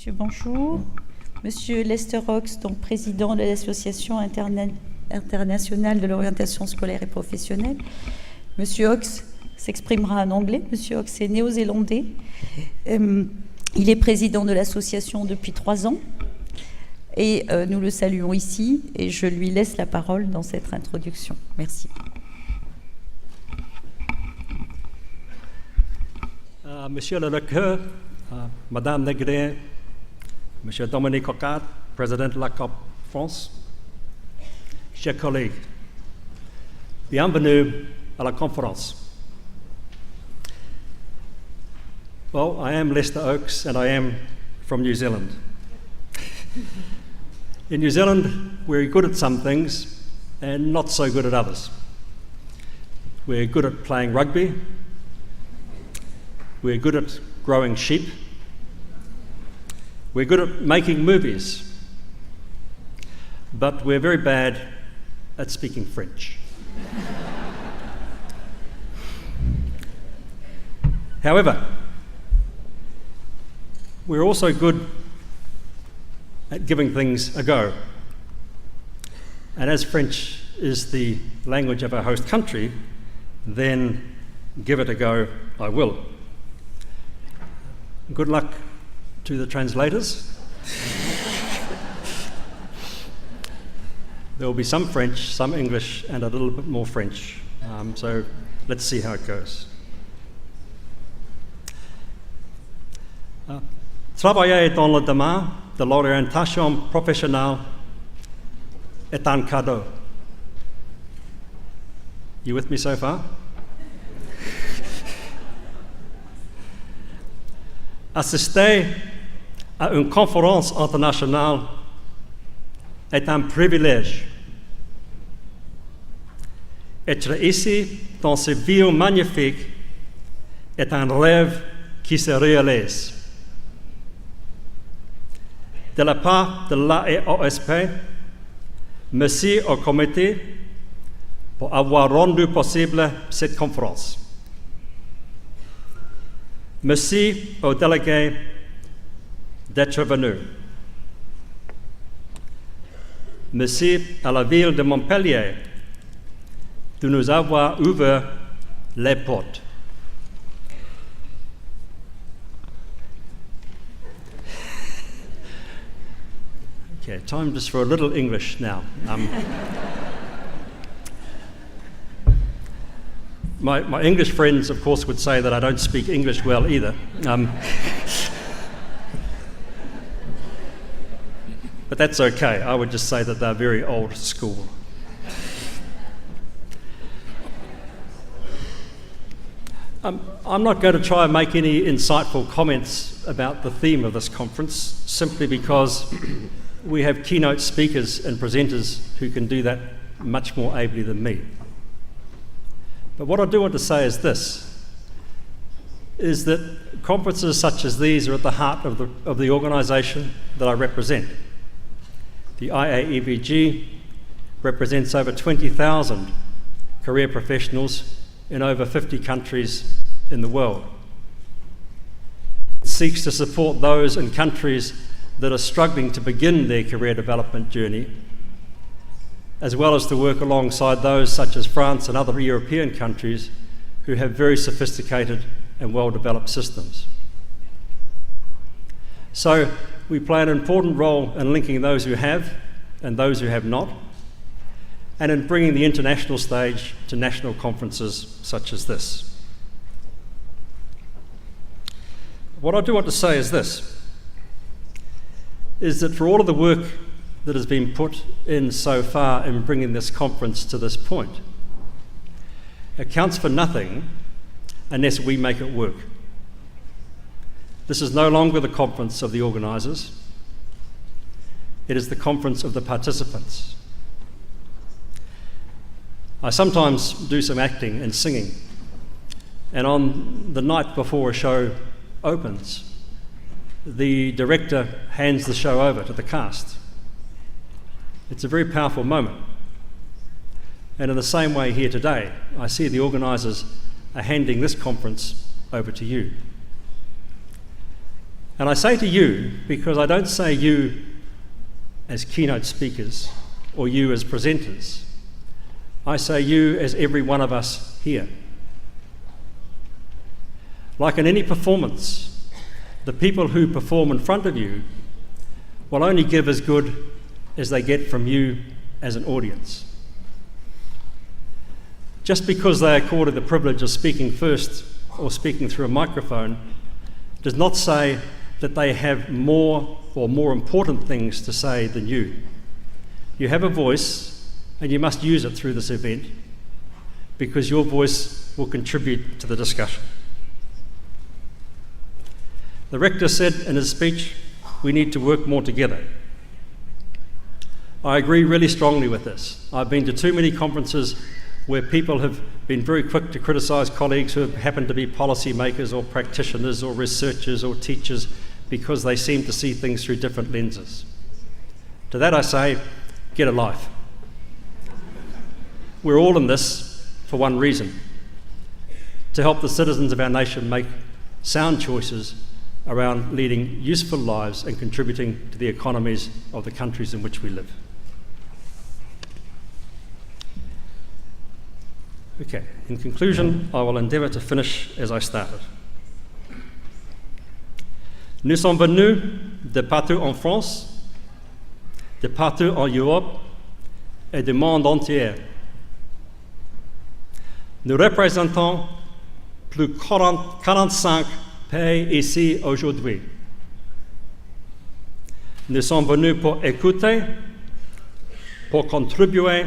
Monsieur, bonjour. Monsieur Lester Ox, donc président de l'Association internationale de l'orientation scolaire et professionnelle. Monsieur Ox s'exprimera en anglais. Monsieur Ox est néo-zélandais. Il est président de l'association depuis 3 ans. Et nous le saluons ici et je lui laisse la parole dans cette introduction. Merci. Monsieur le lecteur, Madame Negret, Monsieur Dominique Ocard, Président de la COP France, chers collègues, bienvenue à la conférence. Well, I am Lester Oaks and I am from New Zealand. In New Zealand, we're good at some things and not so good at others. We're good at playing rugby. We're good at growing sheep. We're good at making movies. But we're very bad at speaking French. However, we're also good at giving things a go. And as French is the language of our host country, then give it a go I will. Good luck to the translators. There will be some French, some English, and a little bit more French. So let's see how it goes. Travailler dans le domaine de l'orientation professionnelle est un cadeau. You with me so far? Assister à une conférence internationale est un privilège. Être ici, dans ce ville magnifique, est un rêve qui se réalise. De la part de l'AEOSP, merci au comité pour avoir rendu possible cette conférence. Merci aux délégués d'être venus. Merci à la ville de Montpellier de nous avoir ouvert les portes. Okay, time just for a little English now. My English friends, of course, would say that I don't speak English well either. But that's okay. I would just say that they're very old school. I'm not going to try and make any insightful comments about the theme of this conference, simply because we have keynote speakers and presenters who can do that much more ably than me. But what I do want to say is this, is that conferences such as these are at the heart of the organisation that I represent. The IAEVG represents over 20,000 career professionals in over 50 countries in the world. It seeks to support those in countries that are struggling to begin their career development journey, as well as to work alongside those such as France and other European countries who have very sophisticated and well-developed systems. So we play an important role in linking those who have and those who have not, and in bringing the international stage to national conferences such as this. What I do want to say is this, is that for all of the work that has been put in so far in bringing this conference to this point, it counts for nothing unless we make it work. This is no longer the conference of the organisers. It is the conference of the participants. I sometimes do some acting and singing, and on the night before a show opens, the director hands the show over to the cast. It's a very powerful moment. And in the same way here today, I see the organisers are handing this conference over to you. And I say to you because I don't say you as keynote speakers or you as presenters. I say you as every one of us here. Like in any performance, the people who perform in front of you will only give as good as they get from you as an audience. Just because they are accorded the privilege of speaking first or speaking through a microphone does not say that they have more or more important things to say than you. You have a voice and you must use it through this event because your voice will contribute to the discussion. The rector said in his speech, we need to work more together. I agree really strongly with this. I've been to too many conferences where people have been very quick to criticise colleagues who happen to be policy makers or practitioners or researchers or teachers because they seem to see things through different lenses. To that I say, get a life. We're all in this for one reason, to help the citizens of our nation make sound choices around leading useful lives and contributing to the economies of the countries in which we live. Okay, in conclusion, I will endeavour to finish as I started. Nous sommes venus de partout en France, de partout en Europe et du monde entier. Nous représentons plus de 45 pays ici aujourd'hui. Nous sommes venus pour écouter, pour contribuer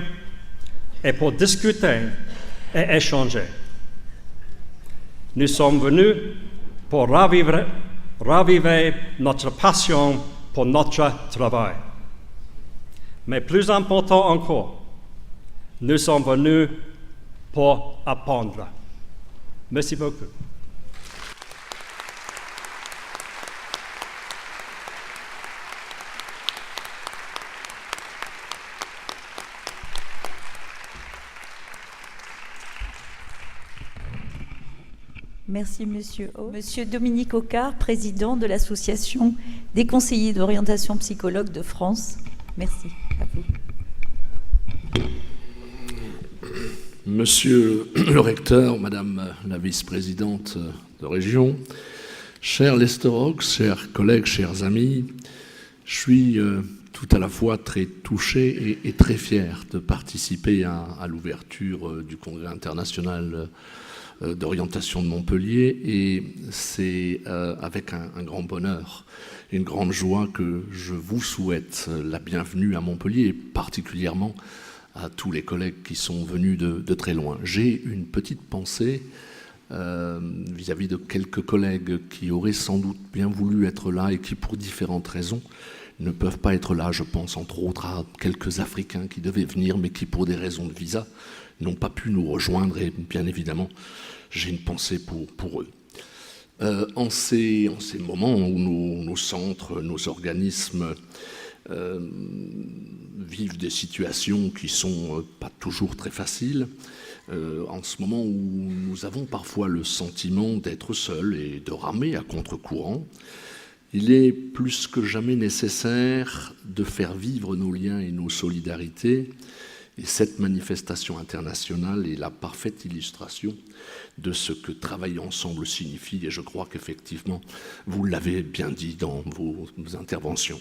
et pour discuter et échanger. Nous sommes venus pour raviver notre passion pour notre travail. Mais plus important encore, nous sommes venus pour apprendre. Merci beaucoup. Merci, Monsieur O. Monsieur Dominique Ocard, président de l'Association des conseillers d'orientation psychologue de France. Merci. À vous. Monsieur le recteur, Madame la vice-présidente de région, cher Lester Oaks, chers collègues, chers amis, je suis tout à la fois très touché et très fier de participer à l'ouverture du Congrès international d'orientation de Montpellier, et c'est avec un grand bonheur et une grande joie que je vous souhaite la bienvenue à Montpellier, et particulièrement à tous les collègues qui sont venus de très loin. J'ai une petite pensée vis-à-vis de quelques collègues qui auraient sans doute bien voulu être là et qui, pour différentes raisons, ne peuvent pas être là. Je pense entre autres à quelques Africains qui devaient venir, mais qui, pour des raisons de visa, n'ont pas pu nous rejoindre, et bien évidemment, j'ai une pensée pour eux. En ces moments où nos centres, nos organismes vivent des situations qui ne sont pas toujours très faciles, en ce moment où nous avons parfois le sentiment d'être seuls et de ramer à contre-courant, il est plus que jamais nécessaire de faire vivre nos liens et nos solidarités. Et cette manifestation internationale est la parfaite illustration de ce que travailler ensemble signifie. Et je crois qu'effectivement, vous l'avez bien dit dans vos interventions.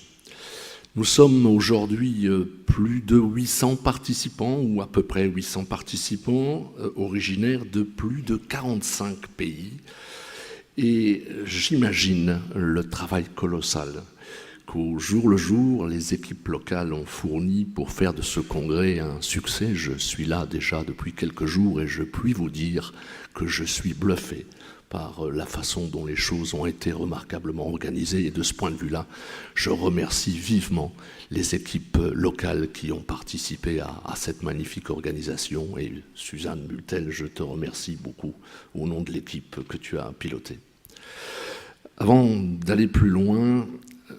Nous sommes aujourd'hui plus de 800 participants, ou à peu près 800 participants, originaires de plus de 45 pays. Et j'imagine le travail colossal qu'au jour le jour, les équipes locales ont fourni pour faire de ce congrès un succès. Je suis là déjà depuis quelques jours et je puis vous dire que je suis bluffé par la façon dont les choses ont été remarquablement organisées. Et de ce point de vue-là, je remercie vivement les équipes locales qui ont participé à cette magnifique organisation. Et Suzanne Bultel, je te remercie beaucoup au nom de l'équipe que tu as pilotée. Avant d'aller plus loin,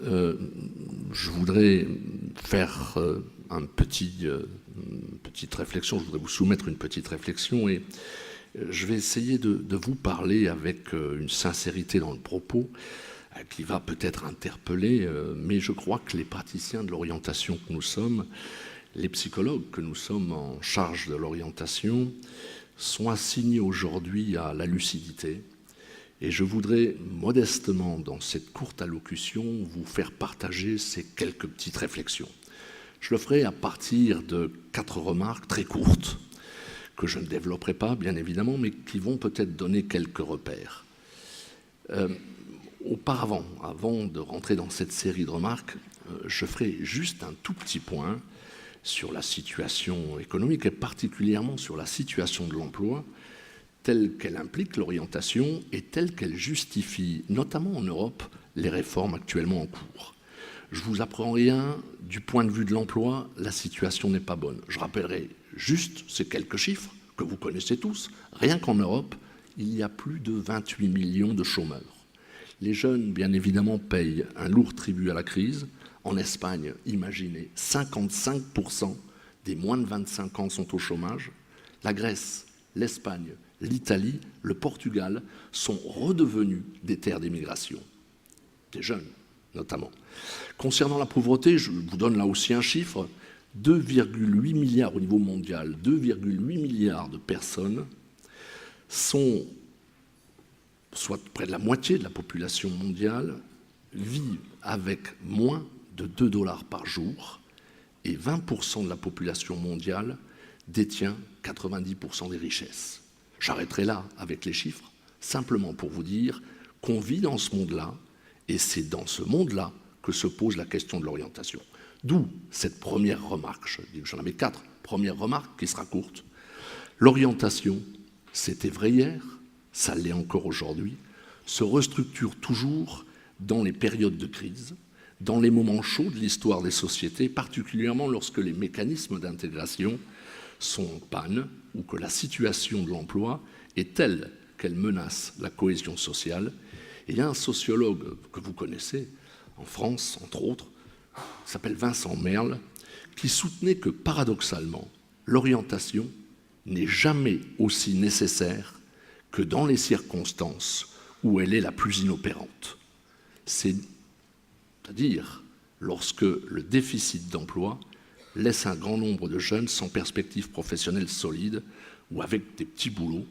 je voudrais faire une petite réflexion, je voudrais vous soumettre une petite réflexion, et je vais essayer de vous parler avec une sincérité dans le propos, qui va peut-être interpeller, mais je crois que les praticiens de l'orientation que nous sommes, les psychologues que nous sommes en charge de l'orientation, sont assignés aujourd'hui à la lucidité. Et je voudrais modestement, dans cette courte allocution, vous faire partager ces quelques petites réflexions. Je le ferai à partir de 4 remarques très courtes, que je ne développerai pas, bien évidemment, mais qui vont peut-être donner quelques repères. Auparavant, avant de rentrer dans cette série de remarques, je ferai juste un tout petit point sur la situation économique et particulièrement sur la situation de l'emploi telle qu'elle implique l'orientation et telle qu'elle justifie, notamment en Europe, les réformes actuellement en cours. Je ne vous apprends rien, du point de vue de l'emploi, la situation n'est pas bonne. Je rappellerai juste ces quelques chiffres que vous connaissez tous. Rien qu'en Europe, il y a plus de 28 millions de chômeurs. Les jeunes, bien évidemment, payent un lourd tribut à la crise. En Espagne, imaginez, 55% des moins de 25 ans sont au chômage. La Grèce, l'Espagne, l'Italie, le Portugal sont redevenus des terres d'émigration. Des jeunes, notamment. Concernant la pauvreté, je vous donne là aussi un chiffre, 2,8 milliards au niveau mondial, 2,8 milliards de personnes sont, soit près de la moitié de la population mondiale, vivent avec moins de 2 $ par jour et 20% de la population mondiale détient 90% des richesses. J'arrêterai là avec les chiffres, simplement pour vous dire qu'on vit dans ce monde-là et c'est dans ce monde-là que se pose la question de l'orientation. D'où cette première remarque, j'en avais 4, première remarque qui sera courte. L'orientation, c'était vrai hier, ça l'est encore aujourd'hui, se restructure toujours dans les périodes de crise, dans les moments chauds de l'histoire des sociétés, particulièrement lorsque les mécanismes d'intégration sont en panne ou que la situation de l'emploi est telle qu'elle menace la cohésion sociale. Et il y a un sociologue que vous connaissez, en France, entre autres, qui s'appelle Vincent Merle, qui soutenait que, paradoxalement, l'orientation n'est jamais aussi nécessaire que dans les circonstances où elle est la plus inopérante. C'est-à-dire lorsque le déficit d'emploi laisse un grand nombre de jeunes sans perspective professionnelle solide ou avec des petits boulots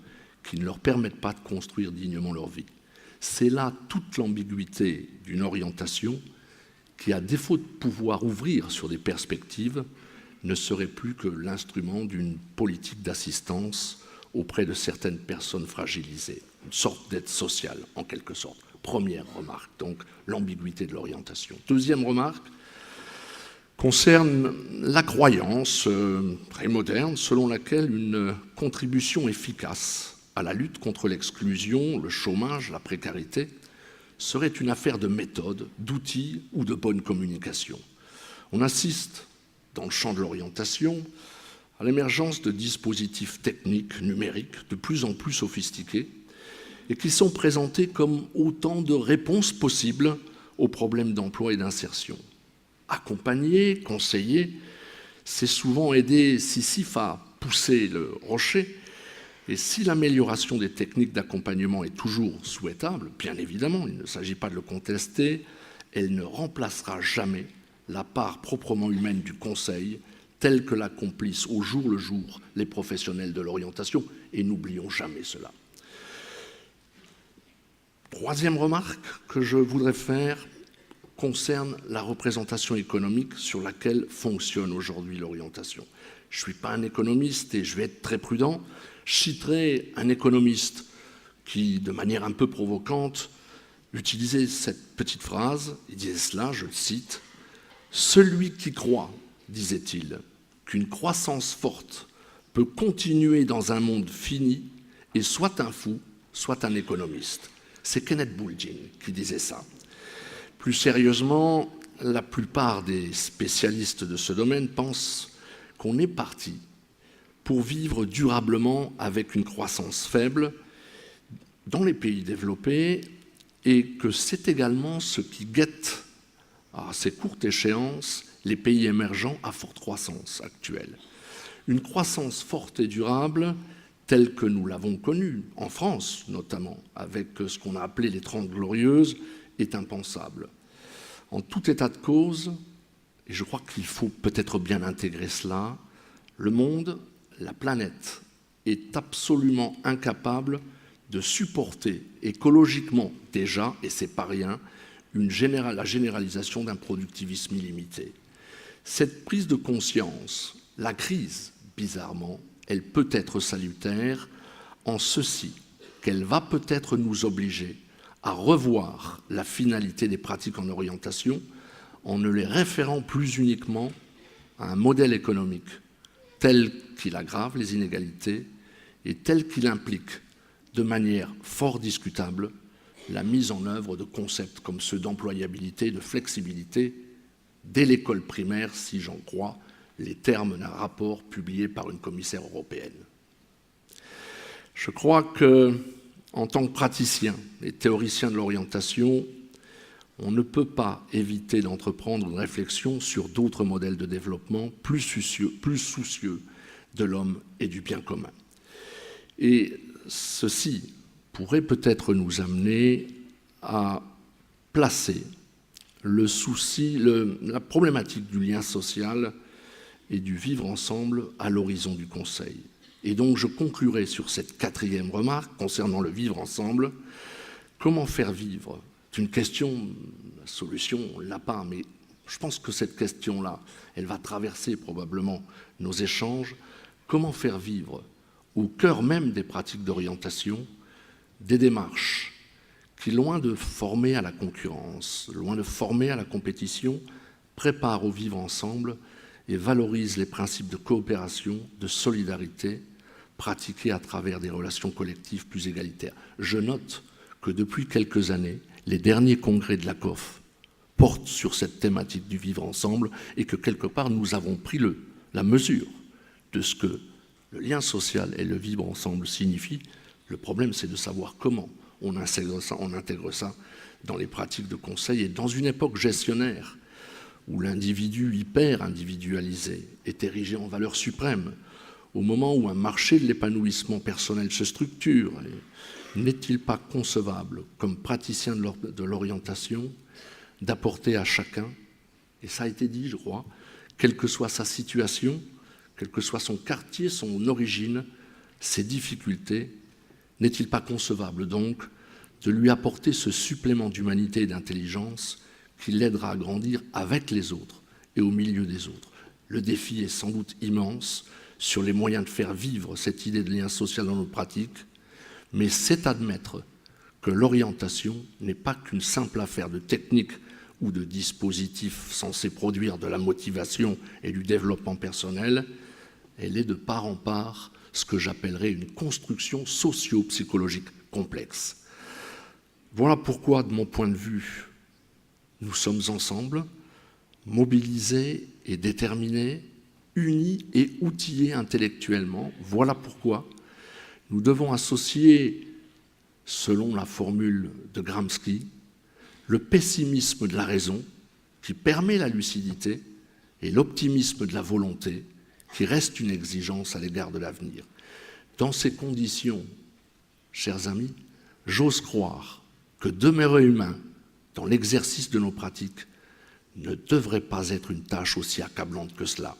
qui ne leur permettent pas de construire dignement leur vie. C'est là toute l'ambiguïté d'une orientation qui, à défaut de pouvoir ouvrir sur des perspectives, ne serait plus que l'instrument d'une politique d'assistance auprès de certaines personnes fragilisées, une sorte d'aide sociale, en quelque sorte. Première remarque, donc l'ambiguïté de l'orientation. Deuxième remarque concerne la croyance très moderne selon laquelle une contribution efficace à la lutte contre l'exclusion, le chômage, la précarité serait une affaire de méthode, d'outils ou de bonne communication. On assiste, dans le champ de l'orientation, à l'émergence de dispositifs techniques, numériques, de plus en plus sophistiqués, et qui sont présentés comme autant de réponses possibles aux problèmes d'emploi et d'insertion. Accompagner, conseiller, c'est souvent aider Sisyphe à pousser le rocher, et si l'amélioration des techniques d'accompagnement est toujours souhaitable, bien évidemment, il ne s'agit pas de le contester, elle ne remplacera jamais la part proprement humaine du conseil telle que l'accomplissent au jour le jour les professionnels de l'orientation, et n'oublions jamais cela. Troisième remarque que je voudrais faire concerne la représentation économique sur laquelle fonctionne aujourd'hui l'orientation. Je ne suis pas un économiste et je vais être très prudent. Je citerai un économiste qui, de manière un peu provocante, utilisait cette petite phrase. Il disait cela, je le cite, « Celui qui croit, disait-il, qu'une croissance forte peut continuer dans un monde fini est soit un fou, soit un économiste. » C'est Kenneth Boulding qui disait ça. Plus sérieusement, la plupart des spécialistes de ce domaine pensent qu'on est parti pour vivre durablement avec une croissance faible dans les pays développés et que c'est également ce qui guette à ces courtes échéances les pays émergents à forte croissance actuelle. Une croissance forte et durable telle que nous l'avons connue, en France notamment, avec ce qu'on a appelé les 30 Glorieuses, est impensable. En tout état de cause, et je crois qu'il faut peut-être bien intégrer cela, le monde, la planète, est absolument incapable de supporter écologiquement déjà, et c'est pas rien, la généralisation d'un productivisme illimité. Cette prise de conscience, la crise, bizarrement, elle peut être salutaire en ceci, qu'elle va peut-être nous obliger à revoir la finalité des pratiques en orientation en ne les référant plus uniquement à un modèle économique tel qu'il aggrave les inégalités et tel qu'il implique de manière fort discutable la mise en œuvre de concepts comme ceux d'employabilité et de flexibilité dès l'école primaire, si j'en crois les termes d'un rapport publié par une commissaire européenne. Je crois que, en tant que praticien et théoricien de l'orientation, on ne peut pas éviter d'entreprendre une réflexion sur d'autres modèles de développement plus soucieux de l'homme et du bien commun. Et ceci pourrait peut-être nous amener à placer la problématique du lien social et du vivre ensemble à l'horizon du Conseil. Et donc je conclurai sur cette 4e remarque concernant le vivre ensemble. Comment faire vivre ? C'est une question, la solution, on ne l'a pas, mais je pense que cette question-là, elle va traverser probablement nos échanges. Comment faire vivre, au cœur même des pratiques d'orientation, des démarches qui, loin de former à la concurrence, loin de former à la compétition, préparent au vivre ensemble et valorisent les principes de coopération, de solidarité, pratiqués à travers des relations collectives plus égalitaires. Je note que depuis quelques années, les derniers congrès de l'ACOF portent sur cette thématique du vivre ensemble et que quelque part nous avons pris la mesure de ce que le lien social et le vivre ensemble signifient. Le problème, c'est de savoir comment on intègre ça dans les pratiques de conseil et dans une époque gestionnaire où l'individu hyper-individualisé est érigé en valeur suprême, au moment où un marché de l'épanouissement personnel se structure. N'est-il pas concevable, comme praticien de l'orientation, d'apporter à chacun, et ça a été dit, je crois, quelle que soit sa situation, quel que soit son quartier, son origine, ses difficultés, n'est-il pas concevable donc de lui apporter ce supplément d'humanité et d'intelligence qui l'aidera à grandir avec les autres et au milieu des autres? Le défi est sans doute immense sur les moyens de faire vivre cette idée de lien social dans nos pratiques, mais c'est admettre que l'orientation n'est pas qu'une simple affaire de technique ou de dispositifs censés produire de la motivation et du développement personnel. Elle est de part en part ce que j'appellerais une construction socio-psychologique complexe. Voilà pourquoi, de mon point de vue, nous sommes ensemble, mobilisés et déterminés, unis et outillés intellectuellement. Voilà pourquoi nous devons associer, selon la formule de Gramsci, le pessimisme de la raison, qui permet la lucidité, et l'optimisme de la volonté, qui reste une exigence à l'égard de l'avenir. Dans ces conditions, chers amis, j'ose croire que demeurer humain dans l'exercice de nos pratiques ne devrait pas être une tâche aussi accablante que cela.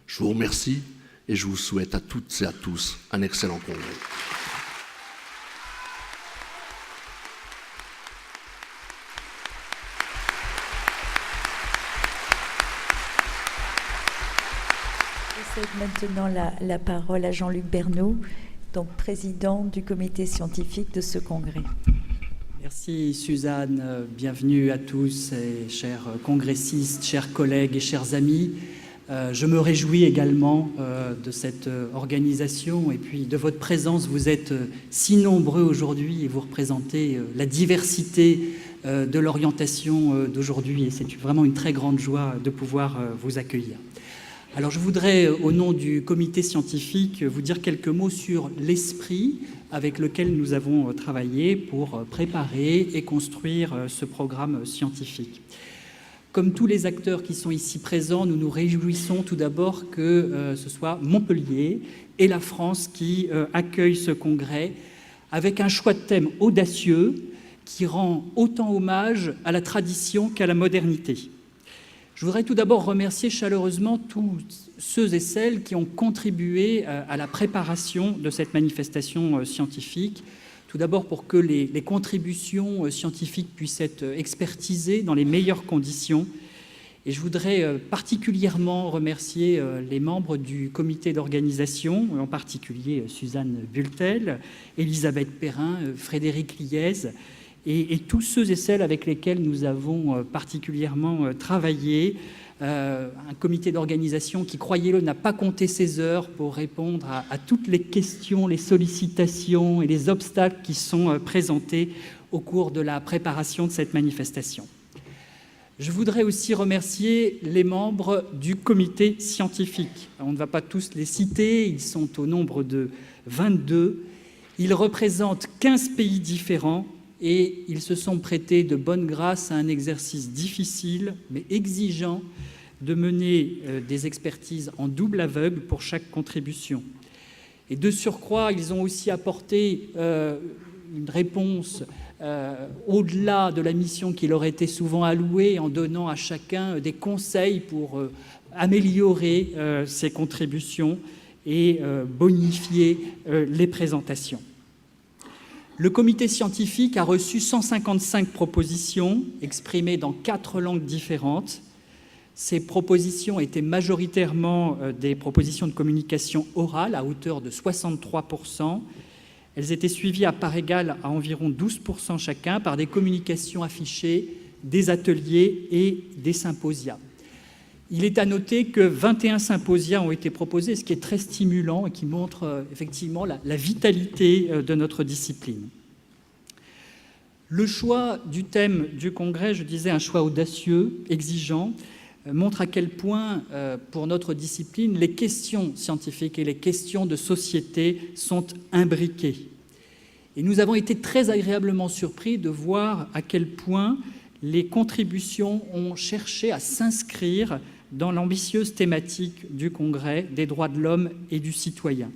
Je vous remercie et je vous souhaite à toutes et à tous un excellent congrès. Je cède maintenant la parole à Jean-Luc Bernot, donc président du comité scientifique de ce congrès. Merci Suzanne, bienvenue à tous, et chers congressistes, chers collègues et chers amis. Je me réjouis également de cette organisation et puis de votre présence. Vous êtes si nombreux aujourd'hui et vous représentez la diversité de l'orientation d'aujourd'hui et c'est vraiment une très grande joie de pouvoir vous accueillir. Alors je voudrais, au nom du comité scientifique, vous dire quelques mots sur l'esprit avec lequel nous avons travaillé pour préparer et construire ce programme scientifique. Comme tous les acteurs qui sont ici présents, nous nous réjouissons tout d'abord que ce soit Montpellier et la France qui accueillent ce congrès avec un choix de thème audacieux qui rend autant hommage à la tradition qu'à la modernité. Je voudrais tout d'abord remercier chaleureusement tous ceux et celles qui ont contribué à la préparation de cette manifestation scientifique. Tout d'abord pour que les contributions scientifiques puissent être expertisées dans les meilleures conditions. Et je voudrais particulièrement remercier les membres du comité d'organisation, en particulier Suzanne Bultel, Elisabeth Perrin, Frédéric Liez, et tous ceux et celles avec lesquels nous avons particulièrement travaillé. Un comité d'organisation qui, croyez-le, n'a pas compté ses heures pour répondre à toutes les questions, les sollicitations et les obstacles qui sont présentés au cours de la préparation de cette manifestation. Je voudrais aussi remercier les membres du comité scientifique. On ne va pas tous les citer, ils sont au nombre de 22. Ils représentent 15 pays différents et ils se sont prêtés de bonne grâce à un exercice difficile mais exigeant de mener des expertises en double aveugle pour chaque contribution. Et de surcroît, ils ont aussi apporté une réponse au-delà de la mission qui leur était souvent allouée, en donnant à chacun des conseils pour améliorer ses contributions et bonifier les présentations. Le comité scientifique a reçu 155 propositions exprimées dans 4 langues différentes. Ces propositions étaient majoritairement des propositions de communication orale à hauteur de 63%. Elles étaient suivies à part égale à environ 12% chacun par des communications affichées, des ateliers et des symposia. Il est à noter que 21 symposia ont été proposés, ce qui est très stimulant et qui montre effectivement la vitalité de notre discipline. Le choix du thème du congrès, je disais un choix audacieux, exigeant, montre à quel point, pour notre discipline, les questions scientifiques et les questions de société sont imbriquées. Et nous avons été très agréablement surpris de voir à quel point les contributions ont cherché à s'inscrire dans l'ambitieuse thématique du Congrès des droits de l'homme et du citoyen.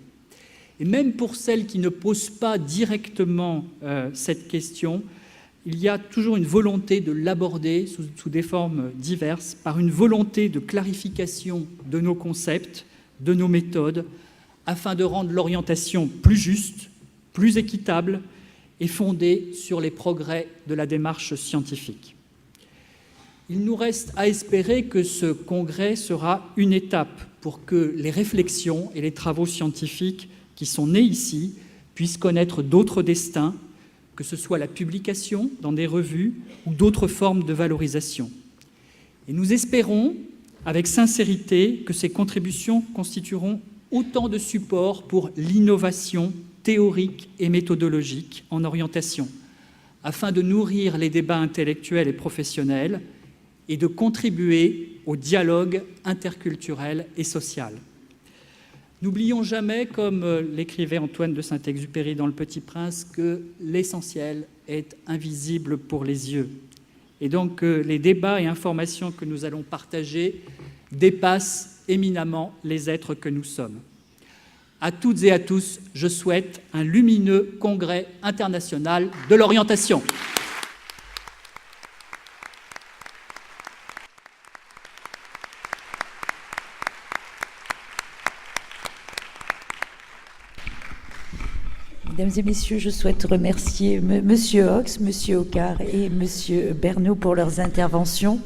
Et même pour celles qui ne posent pas directement cette question, il y a toujours une volonté de l'aborder sous des formes diverses, par une volonté de clarification de nos concepts, de nos méthodes, afin de rendre l'orientation plus juste, plus équitable et fondée sur les progrès de la démarche scientifique. Il nous reste à espérer que ce congrès sera une étape pour que les réflexions et les travaux scientifiques qui sont nés ici puissent connaître d'autres destins, que ce soit la publication dans des revues ou d'autres formes de valorisation. Et nous espérons, avec sincérité, que ces contributions constitueront autant de supports pour l'innovation théorique et méthodologique en orientation, afin de nourrir les débats intellectuels et professionnels et de contribuer au dialogue interculturel et social. N'oublions jamais, comme l'écrivait Antoine de Saint-Exupéry dans Le Petit Prince, que l'essentiel est invisible pour les yeux. Et donc les débats et informations que nous allons partager dépassent éminemment les êtres que nous sommes. À toutes et à tous, je souhaite un lumineux congrès international de l'orientation. Mesdames et messieurs, je souhaite remercier M. Ox, M. Ocar et M. Bernot pour leurs interventions.